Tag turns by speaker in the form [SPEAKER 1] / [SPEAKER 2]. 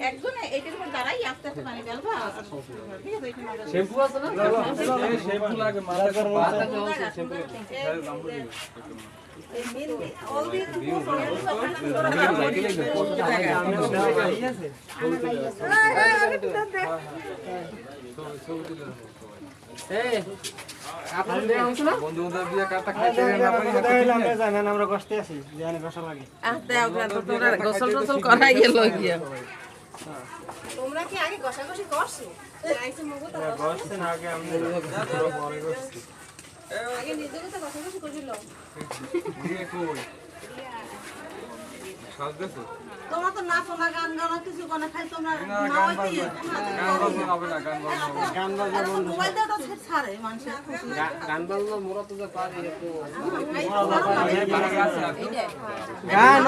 [SPEAKER 1] একজনে এইটার উপর দাঁড়াই আস্তে আস্তে পানি ঢালবা ঠিক আছে
[SPEAKER 2] শ্যাম্পু আছে না শ্যাম্পু লাগে মাথা শ্যাম্পু
[SPEAKER 3] আমরা কষ্টে আছি জানি কষ্ট লাগে
[SPEAKER 1] গোসল টোসল করাই গেল গিয়া তোমরা কি আগে ঘষাঘষি করছো
[SPEAKER 3] আগে আমি পরে করছি
[SPEAKER 1] আগে নিজেকে তো ঘষাঘষি করছিল তোমরা তো নাচো না গান গানো কিছু গানা খাই তোমরা না হইতে
[SPEAKER 3] গান বাজনা
[SPEAKER 1] মোবাইল দাও তো ছাড়ে মানুষ
[SPEAKER 3] গান বাজনা মোরা তো যা পারি একটু
[SPEAKER 1] গান